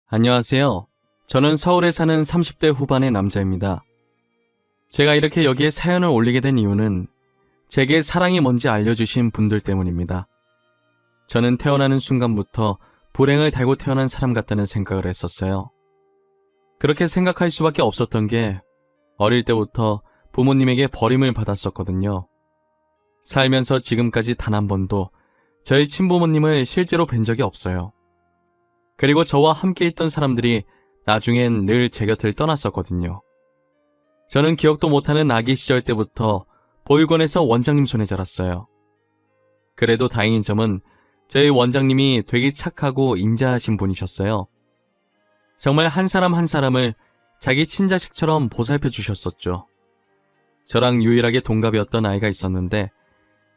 안녕하세요. 저는 서울에 사는 30대 후반의 남자입니다. 제가 이렇게 여기에 사연을 올리게 된 이유는 제게 사랑이 뭔지 알려주신 분들 때문입니다. 저는 태어나는 순간부터 불행을 달고 태어난 사람 같다는 생각을 했었어요. 그렇게 생각할 수밖에 없었던 게 어릴 때부터 부모님에게 버림을 받았었거든요. 살면서 지금까지 단 한 번도 저희 친부모님을 실제로 뵌 적이 없어요. 그리고 저와 함께 있던 사람들이 나중엔 늘 제 곁을 떠났었거든요. 저는 기억도 못하는 아기 시절 때부터 보육원에서 원장님 손에 자랐어요. 그래도 다행인 점은 저희 원장님이 되게 착하고 인자하신 분이셨어요. 정말 한 사람 한 사람을 자기 친자식처럼 보살펴 주셨었죠. 저랑 유일하게 동갑이었던 아이가 있었는데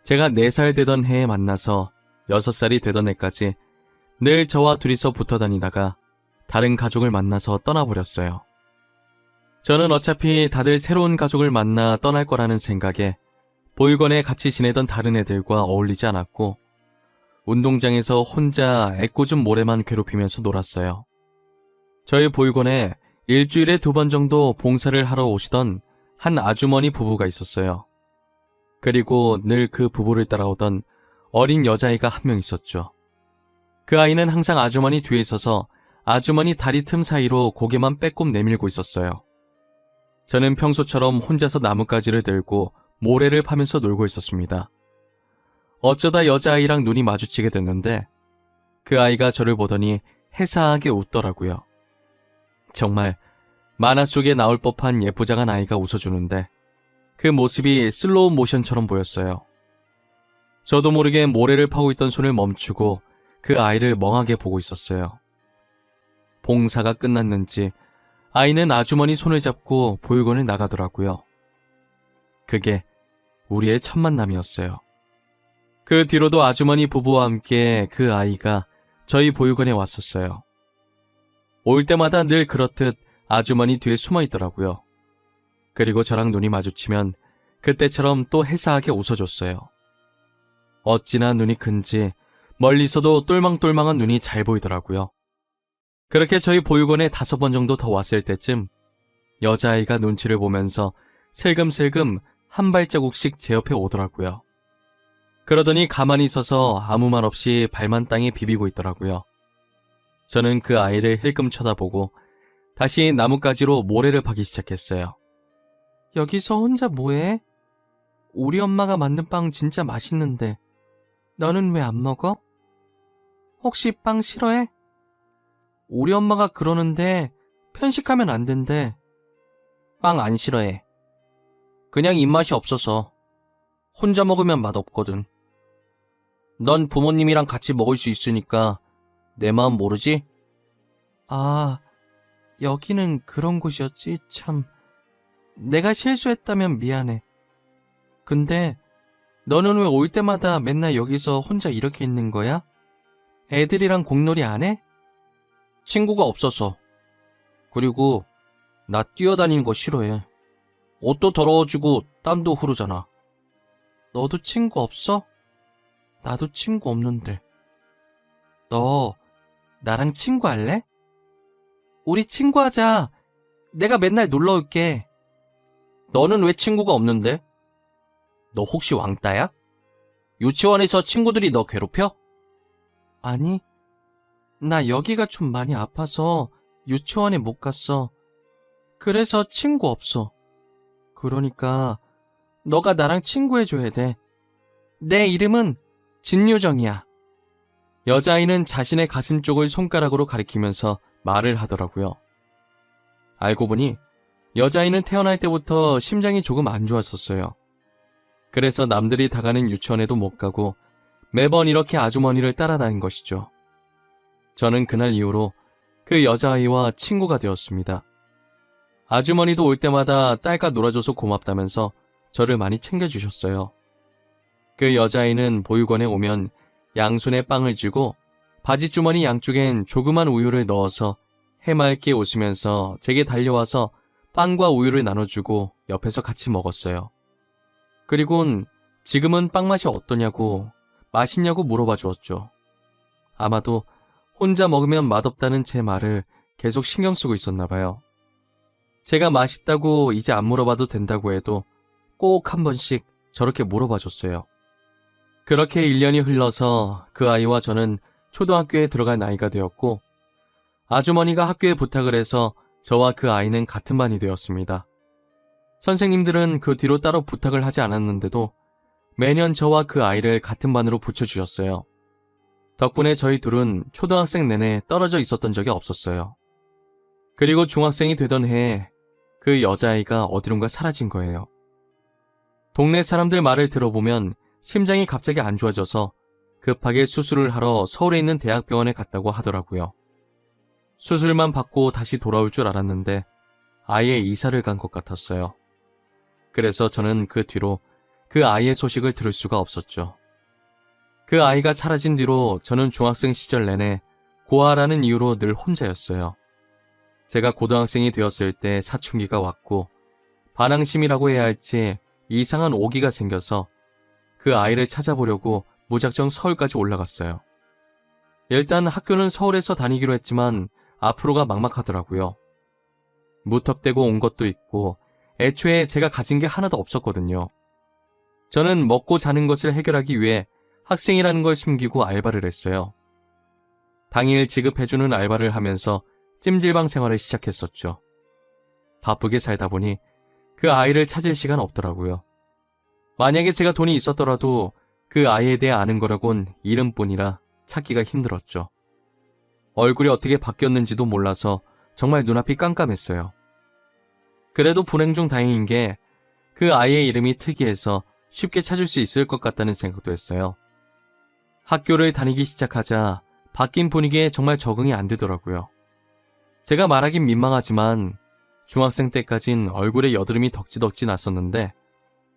제가 4살 되던 해에 만나서 6살이 되던 해까지 늘 저와 둘이서 붙어 다니다가 다른 가족을 만나서 떠나버렸어요. 저는 어차피 다들 새로운 가족을 만나 떠날 거라는 생각에 보육원에 같이 지내던 다른 애들과 어울리지 않았고 운동장에서 혼자 애꿎은 모래만 괴롭히면서 놀았어요. 저희 보육원에 일주일에 2번 정도 봉사를 하러 오시던 한 아주머니 부부가 있었어요. 그리고 늘 그 부부를 따라오던 어린 여자아이가 한 명 있었죠. 그 아이는 항상 아주머니 뒤에 있어서 아주머니 다리 틈 사이로 고개만 빼꼼 내밀고 있었어요. 저는 평소처럼 혼자서 나뭇가지를 들고 모래를 파면서 놀고 있었습니다. 어쩌다 여자아이랑 눈이 마주치게 됐는데 그 아이가 저를 보더니 해사하게 웃더라고요. 정말 만화 속에 나올 법한 예쁘장한 아이가 웃어주는데 그 모습이 슬로우 모션처럼 보였어요. 저도 모르게 모래를 파고 있던 손을 멈추고 그 아이를 멍하게 보고 있었어요. 봉사가 끝났는지 아이는 아주머니 손을 잡고 보육원을 나가더라고요. 그게 우리의 첫 만남이었어요. 그 뒤로도 아주머니 부부와 함께 그 아이가 저희 보육원에 왔었어요. 올 때마다 늘 그렇듯 아주머니 뒤에 숨어 있더라고요. 그리고 저랑 눈이 마주치면 그때처럼 또 해사하게 웃어줬어요. 어찌나 눈이 큰지 멀리서도 똘망똘망한 눈이 잘 보이더라고요. 그렇게 저희 보육원에 5번 정도 더 왔을 때쯤 여자아이가 눈치를 보면서 슬금슬금 한 발자국씩 제 옆에 오더라고요. 그러더니 가만히 서서 아무 말 없이 발만 땅에 비비고 있더라고요. 저는 그 아이를 힐끔 쳐다보고 다시 나뭇가지로 모래를 파기 시작했어요. 여기서 혼자 뭐해? 우리 엄마가 만든 빵 진짜 맛있는데 너는 왜 안 먹어? 혹시 빵 싫어해? 우리 엄마가 그러는데 편식하면 안 된대. 빵 안 싫어해. 그냥 입맛이 없어서. 혼자 먹으면 맛없거든. 넌 부모님이랑 같이 먹을 수 있으니까 내 마음 모르지? 아, 여기는 그런 곳이었지. 참. 내가 실수했다면 미안해. 근데 너는 왜 올 때마다 맨날 여기서 혼자 이렇게 있는 거야? 애들이랑 공놀이 안 해? 친구가 없어서. 그리고 나 뛰어다니는 거 싫어해. 옷도 더러워지고 땀도 흐르잖아. 너도 친구 없어? 나도 친구 없는데. 너 나랑 친구 할래? 우리 친구 하자. 내가 맨날 놀러 올게. 너는 왜 친구가 없는데? 너 혹시 왕따야? 유치원에서 친구들이 너 괴롭혀? 아니, 나 여기가 좀 많이 아파서 유치원에 못 갔어. 그래서 친구 없어. 그러니까 너가 나랑 친구해줘야 돼. 내 이름은 진유정이야. 여자아이는 자신의 가슴 쪽을 손가락으로 가리키면서 말을 하더라고요. 알고 보니 여자아이는 태어날 때부터 심장이 조금 안 좋았었어요. 그래서 남들이 다 가는 유치원에도 못 가고 매번 이렇게 아주머니를 따라다닌 것이죠. 저는 그날 이후로 그 여자아이와 친구가 되었습니다. 아주머니도 올 때마다 딸과 놀아줘서 고맙다면서 저를 많이 챙겨주셨어요. 그 여자아이는 보육원에 오면 양손에 빵을 쥐고 바지주머니 양쪽엔 조그만 우유를 넣어서 해맑게 웃으면서 제게 달려와서 빵과 우유를 나눠주고 옆에서 같이 먹었어요. 그리곤 지금은 빵 맛이 어떠냐고 맛있냐고 물어봐 주었죠. 아마도 혼자 먹으면 맛없다는 제 말을 계속 신경 쓰고 있었나 봐요. 제가 맛있다고 이제 안 물어봐도 된다고 해도 꼭 한 번씩 저렇게 물어봐 줬어요. 그렇게 1년이 흘러서 그 아이와 저는 초등학교에 들어갈 나이가 되었고, 아주머니가 학교에 부탁을 해서 저와 그 아이는 같은 반이 되었습니다. 선생님들은 그 뒤로 따로 부탁을 하지 않았는데도 매년 저와 그 아이를 같은 반으로 붙여주셨어요. 덕분에 저희 둘은 초등학생 내내 떨어져 있었던 적이 없었어요. 그리고 중학생이 되던 해에 그 여자아이가 어디론가 사라진 거예요. 동네 사람들 말을 들어보면 심장이 갑자기 안 좋아져서 급하게 수술을 하러 서울에 있는 대학병원에 갔다고 하더라고요. 수술만 받고 다시 돌아올 줄 알았는데 아예 이사를 간 것 같았어요. 그래서 저는 그 뒤로 그 아이의 소식을 들을 수가 없었죠. 그 아이가 사라진 뒤로 저는 중학생 시절 내내 고아라는 이유로 늘 혼자였어요. 제가 고등학생이 되었을 때 사춘기가 왔고 반항심이라고 해야 할지 이상한 오기가 생겨서 그 아이를 찾아보려고 무작정 서울까지 올라갔어요. 일단 학교는 서울에서 다니기로 했지만 앞으로가 막막하더라고요. 무턱대고 온 것도 있고 애초에 제가 가진 게 하나도 없었거든요. 저는 먹고 자는 것을 해결하기 위해 학생이라는 걸 숨기고 알바를 했어요. 당일 지급해주는 알바를 하면서 찜질방 생활을 시작했었죠. 바쁘게 살다 보니 그 아이를 찾을 시간 없더라고요. 만약에 제가 돈이 있었더라도 그 아이에 대해 아는 거라곤 이름뿐이라 찾기가 힘들었죠. 얼굴이 어떻게 바뀌었는지도 몰라서 정말 눈앞이 깜깜했어요. 그래도 불행 중 다행인 게 그 아이의 이름이 특이해서 쉽게 찾을 수 있을 것 같다는 생각도 했어요. 학교를 다니기 시작하자 바뀐 분위기에 정말 적응이 안 되더라고요. 제가 말하긴 민망하지만 중학생 때까진 얼굴에 여드름이 덕지덕지 났었는데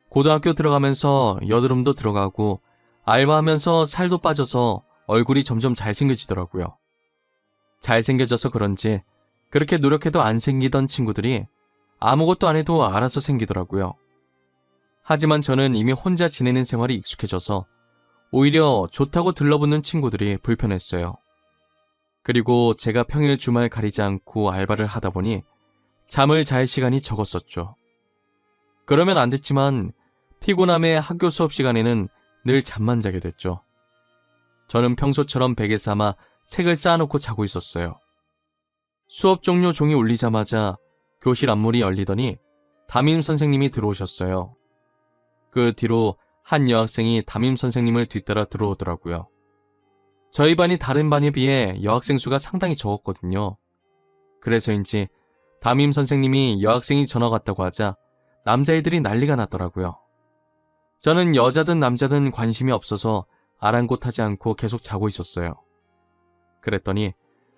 고등학교 들어가면서 여드름도 들어가고 알바하면서 살도 빠져서 얼굴이 점점 잘생겨지더라고요. 잘생겨져서 그런지 그렇게 노력해도 안 생기던 친구들이 아무것도 안 해도 알아서 생기더라고요. 하지만 저는 이미 혼자 지내는 생활이 익숙해져서 오히려 좋다고 들러붙는 친구들이 불편했어요. 그리고 제가 평일 주말 가리지 않고 알바를 하다 보니 잠을 잘 시간이 적었었죠. 그러면 안 됐지만 피곤함에 학교 수업 시간에는 늘 잠만 자게 됐죠. 저는 평소처럼 베개 삼아 책을 쌓아놓고 자고 있었어요. 수업 종료 종이 울리자마자 교실 앞문이 열리더니 담임 선생님이 들어오셨어요. 그 뒤로 한 여학생이 담임 선생님을 뒤따라 들어오더라고요. 저희 반이 다른 반에 비해 여학생 수가 상당히 적었거든요. 그래서인지 담임 선생님이 여학생이 전화 왔다고 하자 남자애들이 난리가 났더라고요. 저는 여자든 남자든 관심이 없어서 아랑곳하지 않고 계속 자고 있었어요. 그랬더니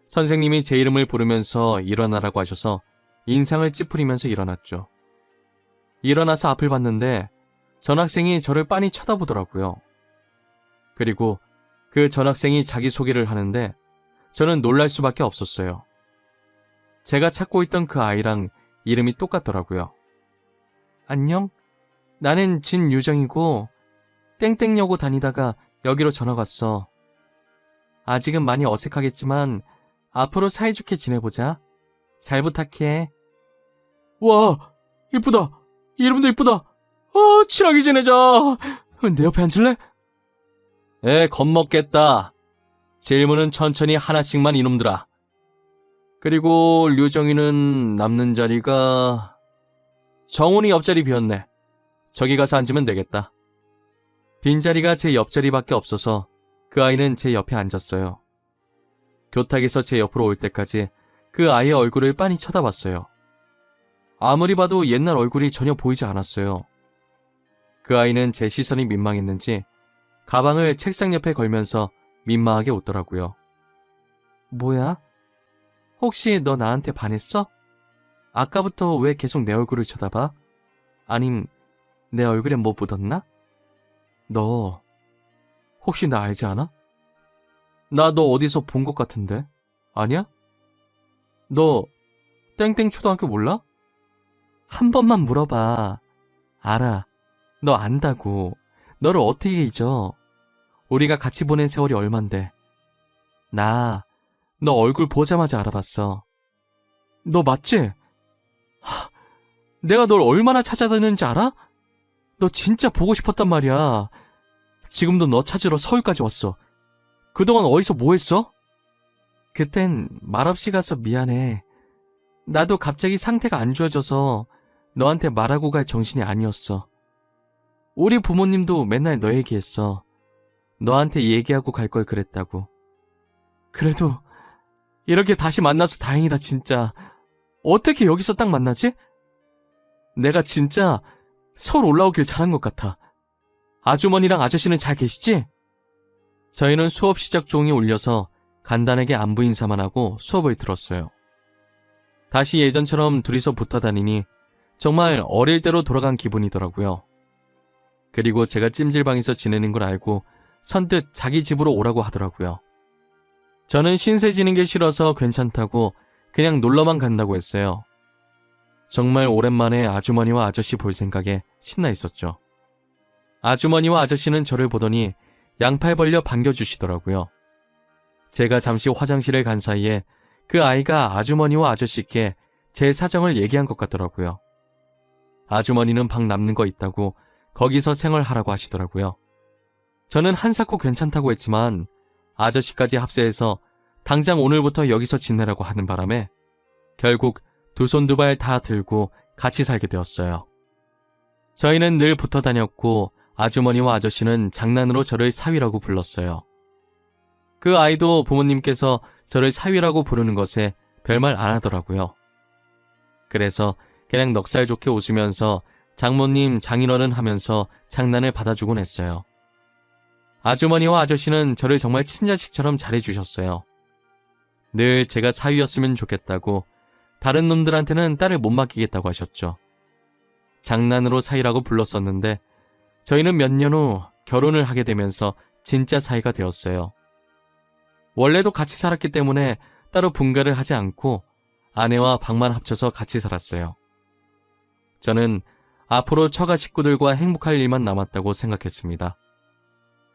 선생님이 제 이름을 부르면서 일어나라고 하셔서 인상을 찌푸리면서 일어났죠. 일어나서 앞을 봤는데 전학생이 저를 빤히 쳐다보더라고요. 그리고 그 전학생이 자기소개를 하는데 저는 놀랄 수밖에 없었어요. 제가 찾고 있던 그 아이랑 이름이 똑같더라고요. 안녕? 나는 진유정이고 땡땡여고 다니다가 여기로 전학 왔어. 아직은 많이 어색하겠지만 앞으로 사이좋게 지내보자. 잘 부탁해. 와, 이쁘다. 이름도 이쁘다. 친하게 지내자. 내 옆에 앉을래? 겁먹겠다. 질문은 천천히 하나씩만 이놈들아. 그리고 류정이는 남는 자리가... 정훈이 옆자리 비었네. 저기 가서 앉으면 되겠다. 빈자리가 제 옆자리밖에 없어서 그 아이는 제 옆에 앉았어요. 교탁에서 제 옆으로 올 때까지 그 아이의 얼굴을 빤히 쳐다봤어요. 아무리 봐도 옛날 얼굴이 전혀 보이지 않았어요. 그 아이는 제 시선이 민망했는지 가방을 책상 옆에 걸면서 민망하게 웃더라고요. 뭐야? 혹시 너 나한테 반했어? 아까부터 왜 계속 내 얼굴을 쳐다봐? 아님 내 얼굴에 뭐 묻었나? 너 혹시 나 알지 않아? 나 너 어디서 본 것 같은데? 아니야? 너 땡땡 초등학교 몰라? 한 번만 물어봐. 알아. 너 안다고. 너를 어떻게 잊어? 우리가 같이 보낸 세월이 얼만데. 나 너 얼굴 보자마자 알아봤어. 너 맞지? 내가 널 얼마나 찾아다녔는지 알아? 너 진짜 보고 싶었단 말이야. 지금도 너 찾으러 서울까지 왔어. 그동안 어디서 뭐 했어? 그땐 말없이 가서 미안해. 나도 갑자기 상태가 안 좋아져서 너한테 말하고 갈 정신이 아니었어. 우리 부모님도 맨날 너 얘기했어. 너한테 얘기하고 갈 걸 그랬다고. 그래도 이렇게 다시 만나서 다행이다 진짜. 어떻게 여기서 딱 만나지? 내가 진짜 서울 올라오길 잘한 것 같아. 아주머니랑 아저씨는 잘 계시지? 저희는 수업 시작 종이 울려서 간단하게 안부 인사만 하고 수업을 들었어요. 다시 예전처럼 둘이서 붙어 다니니 정말 어릴 때로 돌아간 기분이더라고요. 그리고 제가 찜질방에서 지내는 걸 알고 선뜻 자기 집으로 오라고 하더라고요. 저는 신세 지는 게 싫어서 괜찮다고 그냥 놀러만 간다고 했어요. 정말 오랜만에 아주머니와 아저씨 볼 생각에 신나 있었죠. 아주머니와 아저씨는 저를 보더니 양팔 벌려 반겨주시더라고요. 제가 잠시 화장실에 간 사이에 그 아이가 아주머니와 아저씨께 제 사정을 얘기한 것 같더라고요. 아주머니는 방 남는 거 있다고 거기서 생활하라고 하시더라고요. 저는 한사코 괜찮다고 했지만 아저씨까지 합세해서 당장 오늘부터 여기서 지내라고 하는 바람에 결국 두 손 두 발 다 들고 같이 살게 되었어요. 저희는 늘 붙어 다녔고 아주머니와 아저씨는 장난으로 저를 사위라고 불렀어요. 그 아이도 부모님께서 저를 사위라고 부르는 것에 별말 안 하더라고요. 그래서 그냥 넉살 좋게 웃으면서 장모님, 장인어른 하면서 장난을 받아주곤 했어요. 아주머니와 아저씨는 저를 정말 친자식처럼 잘해주셨어요. 늘 제가 사위였으면 좋겠다고, 다른 놈들한테는 딸을 못 맡기겠다고 하셨죠. 장난으로 사위라고 불렀었는데 저희는 몇 년 후 결혼을 하게 되면서 진짜 사이가 되었어요. 원래도 같이 살았기 때문에 따로 분가를 하지 않고 아내와 방만 합쳐서 같이 살았어요. 저는 앞으로 처가 식구들과 행복할 일만 남았다고 생각했습니다.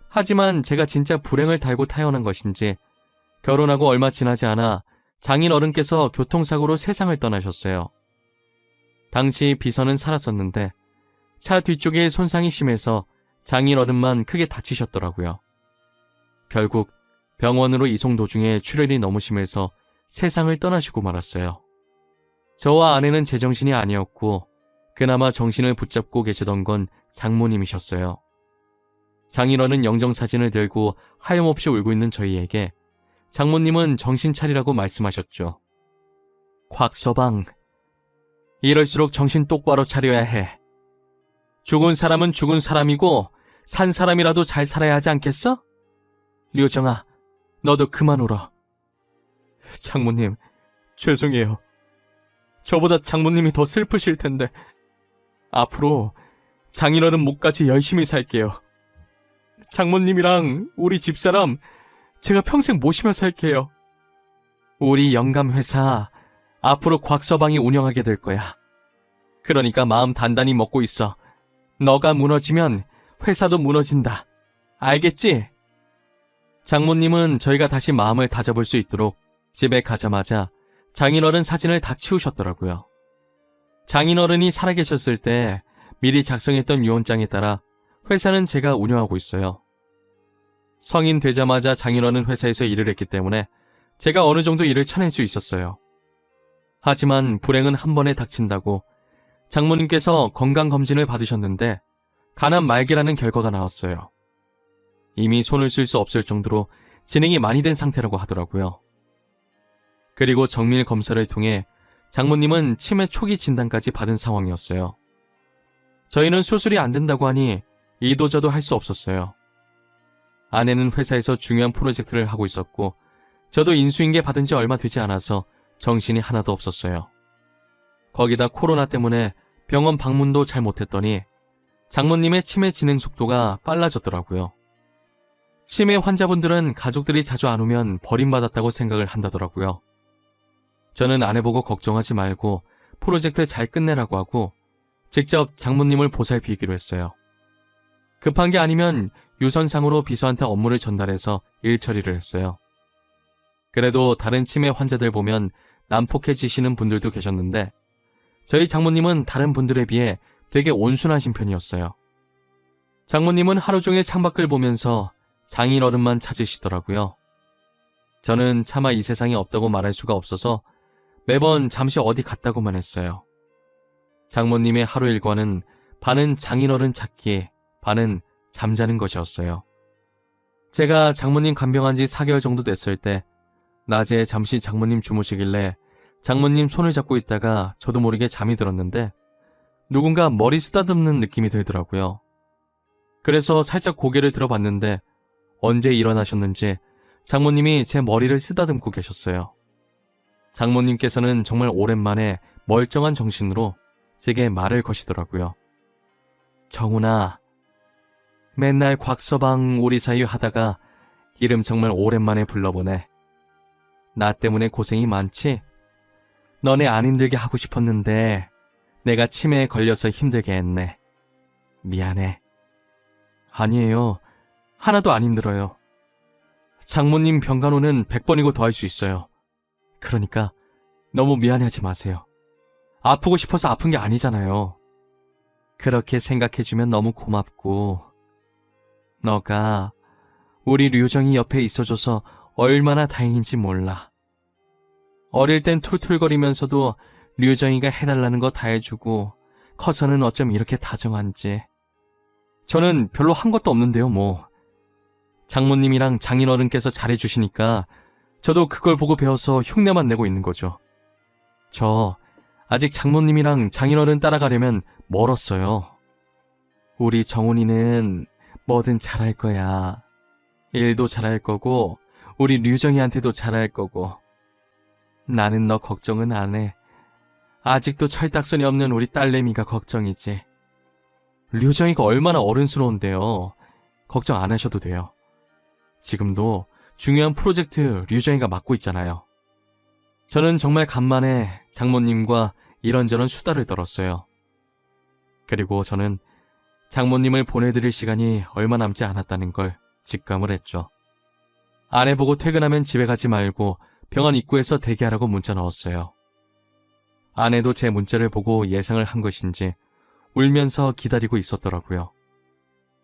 하지만 제가 진짜 불행을 달고 태어난 것인지 결혼하고 얼마 지나지 않아 장인 어른께서 교통사고로 세상을 떠나셨어요. 당시 비서는 살았었는데 차 뒤쪽에 손상이 심해서 장인 어른만 크게 다치셨더라고요. 결국 병원으로 이송 도중에 출혈이 너무 심해서 세상을 떠나시고 말았어요. 저와 아내는 제정신이 아니었고 그나마 정신을 붙잡고 계시던 건 장모님이셨어요. 장인어른 영정사진을 들고 하염없이 울고 있는 저희에게 장모님은 정신 차리라고 말씀하셨죠. 곽서방, 이럴수록 정신 똑바로 차려야 해. 죽은 사람은 죽은 사람이고 산 사람이라도 잘 살아야 하지 않겠어? 류정아, 너도 그만 울어. 장모님, 죄송해요. 저보다 장모님이 더 슬프실 텐데 앞으로 장인어른 목까지 열심히 살게요. 장모님이랑 우리 집사람 제가 평생 모시며 살게요. 우리 영감회사 앞으로 곽서방이 운영하게 될 거야. 그러니까 마음 단단히 먹고 있어. 너가 무너지면 회사도 무너진다. 알겠지? 장모님은 저희가 다시 마음을 다잡을 수 있도록 집에 가자마자 장인어른 사진을 다 치우셨더라고요. 장인어른이 살아계셨을 때 미리 작성했던 유언장에 따라 회사는 제가 운영하고 있어요. 성인 되자마자 장인어른 회사에서 일을 했기 때문에 제가 어느 정도 일을 쳐낼 수 있었어요. 하지만 불행은 한 번에 닥친다고 장모님께서 건강검진을 받으셨는데 간암 말기라는 결과가 나왔어요. 이미 손을 쓸 수 없을 정도로 진행이 많이 된 상태라고 하더라고요. 그리고 정밀 검사를 통해 장모님은 치매 초기 진단까지 받은 상황이었어요. 저희는 수술이 안 된다고 하니 이도저도 할 수 없었어요. 아내는 회사에서 중요한 프로젝트를 하고 있었고 저도 인수인계 받은 지 얼마 되지 않아서 정신이 하나도 없었어요. 거기다 코로나 때문에 병원 방문도 잘 못했더니 장모님의 치매 진행 속도가 빨라졌더라고요. 치매 환자분들은 가족들이 자주 안 오면 버림받았다고 생각을 한다더라고요. 저는 아내 보고 걱정하지 말고 프로젝트 잘 끝내라고 하고 직접 장모님을 보살피기로 했어요. 급한 게 아니면 유선상으로 비서한테 업무를 전달해서 일 처리를 했어요. 그래도 다른 치매 환자들 보면 난폭해지시는 분들도 계셨는데 저희 장모님은 다른 분들에 비해 되게 온순하신 편이었어요. 장모님은 하루 종일 창밖을 보면서 장인어른만 찾으시더라고요. 저는 차마 이 세상에 없다고 말할 수가 없어서 매번 잠시 어디 갔다고만 했어요. 장모님의 하루 일과는 반은 장인어른 찾기, 반은 잠자는 것이었어요. 제가 장모님 간병한 지 4개월 정도 됐을 때 낮에 잠시 장모님 주무시길래 장모님 손을 잡고 있다가 저도 모르게 잠이 들었는데 누군가 머리 쓰다듬는 느낌이 들더라고요. 그래서 살짝 고개를 들어봤는데 언제 일어나셨는지 장모님이 제 머리를 쓰다듬고 계셨어요. 장모님께서는 정말 오랜만에 멀쩡한 정신으로 제게 말을 거시더라고요. 정훈아, 맨날 곽서방 우리 사이 하다가 이름 정말 오랜만에 불러보네. 나 때문에 고생이 많지? 너네 안 힘들게 하고 싶었는데 내가 치매에 걸려서 힘들게 했네. 미안해. 아니에요. 하나도 안 힘들어요. 장모님 병간호는 100번이고 더 할 수 있어요. 그러니까 너무 미안해하지 마세요. 아프고 싶어서 아픈 게 아니잖아요. 그렇게 생각해주면 너무 고맙고 너가 우리 류정이 옆에 있어줘서 얼마나 다행인지 몰라. 어릴 땐 툴툴거리면서도 류정이가 해달라는 거 다 해주고 커서는 어쩜 이렇게 다정한지. 저는 별로 한 것도 없는데요, 뭐. 장모님이랑 장인어른께서 잘해주시니까 저도 그걸 보고 배워서 흉내만 내고 있는 거죠. 저 아직 장모님이랑 장인어른 따라가려면 멀었어요. 우리 정훈이는 뭐든 잘할 거야. 일도 잘할 거고 우리 류정이한테도 잘할 거고. 나는 너 걱정은 안 해. 아직도 철딱선이 없는 우리 딸내미가 걱정이지. 류정이가 얼마나 어른스러운데요. 걱정 안 하셔도 돼요. 지금도 중요한 프로젝트 류정이가 맡고 있잖아요. 저는 정말 간만에 장모님과 이런저런 수다를 떨었어요. 그리고 저는 장모님을 보내드릴 시간이 얼마 남지 않았다는 걸 직감을 했죠. 아내 보고 퇴근하면 집에 가지 말고 병원 입구에서 대기하라고 문자 넣었어요. 아내도 제 문자를 보고 예상을 한 것인지 울면서 기다리고 있었더라고요.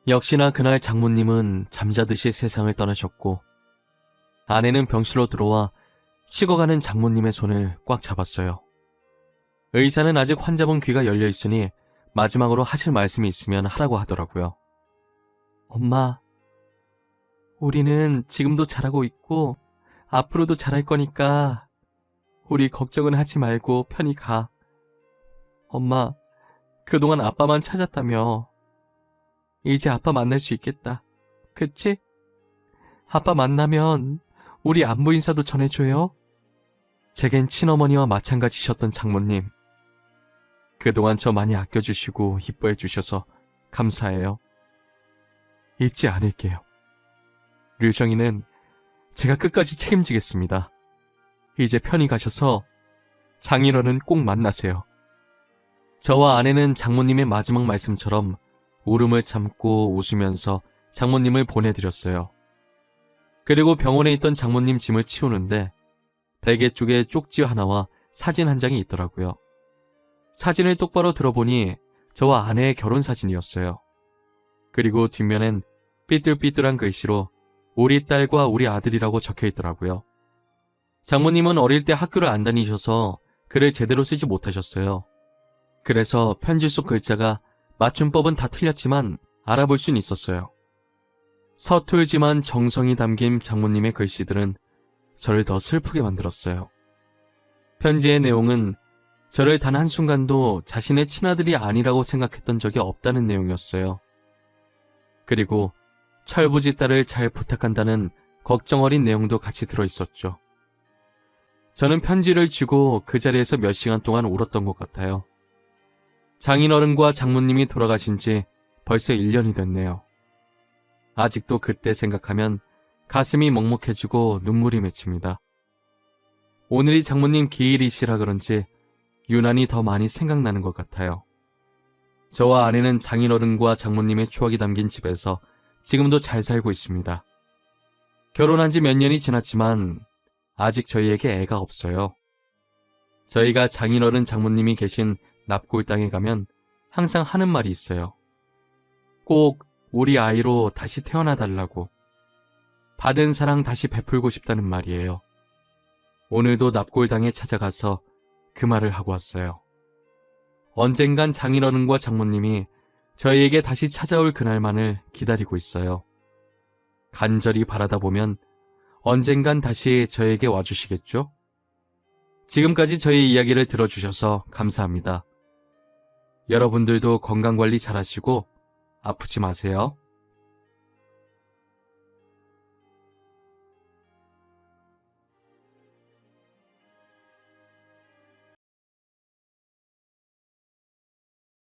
역시나 그날 장모님은 잠자듯이 세상을 떠나셨고 아내는 병실로 들어와 식어가는 장모님의 손을 꽉 잡았어요. 의사는 아직 환자분 귀가 열려 있으니 마지막으로 하실 말씀이 있으면 하라고 하더라고요. 엄마, 우리는 지금도 잘하고 있고 앞으로도 잘할 거니까 우리 걱정은 하지 말고 편히 가. 엄마, 그동안 아빠만 찾았다며. 이제 아빠 만날 수 있겠다. 그치? 아빠 만나면 우리 안부 인사도 전해줘요. 제겐 친어머니와 마찬가지셨던 장모님. 그동안 저 많이 아껴주시고 이뻐해 주셔서 감사해요. 잊지 않을게요. 류정이는 제가 끝까지 책임지겠습니다. 이제 편히 가셔서 장인어른 꼭 만나세요. 저와 아내는 장모님의 마지막 말씀처럼 울음을 참고 웃으면서 장모님을 보내드렸어요. 그리고 병원에 있던 장모님 짐을 치우는데 베개 쪽에 쪽지 하나와 사진 한 장이 있더라고요. 사진을 똑바로 들어보니 저와 아내의 결혼 사진이었어요. 그리고 뒷면엔 삐뚤삐뚤한 글씨로 우리 딸과 우리 아들이라고 적혀 있더라고요. 장모님은 어릴 때 학교를 안 다니셔서 글을 제대로 쓰지 못하셨어요. 그래서 편지 속 글자가 맞춤법은 다 틀렸지만 알아볼 수는 있었어요. 서툴지만 정성이 담긴 장모님의 글씨들은 저를 더 슬프게 만들었어요. 편지의 내용은 저를 단 한순간도 자신의 친아들이 아니라고 생각했던 적이 없다는 내용이었어요. 그리고 철부지 딸을 잘 부탁한다는 걱정 어린 내용도 같이 들어있었죠. 저는 편지를 쥐고 그 자리에서 몇 시간 동안 울었던 것 같아요. 장인어른과 장모님이 돌아가신 지 벌써 1년이 됐네요. 아직도 그때 생각하면 가슴이 먹먹해지고 눈물이 맺힙니다. 오늘이 장모님 기일이시라 그런지 유난히 더 많이 생각나는 것 같아요. 저와 아내는 장인어른과 장모님의 추억이 담긴 집에서 지금도 잘 살고 있습니다. 결혼한 지 몇 년이 지났지만 아직 저희에게 애가 없어요. 저희가 장인어른 장모님이 계신 납골당에 가면 항상 하는 말이 있어요. 꼭 우리 아이로 다시 태어나 달라고. 받은 사랑 다시 베풀고 싶다는 말이에요. 오늘도 납골당에 찾아가서 그 말을 하고 왔어요. 언젠간 장인어른과 장모님이 저희에게 다시 찾아올 그날만을 기다리고 있어요. 간절히 바라다 보면 언젠간 다시 저에게 와주시겠죠? 지금까지 저희 이야기를 들어주셔서 감사합니다. 여러분들도 건강관리 잘하시고 아프지 마세요.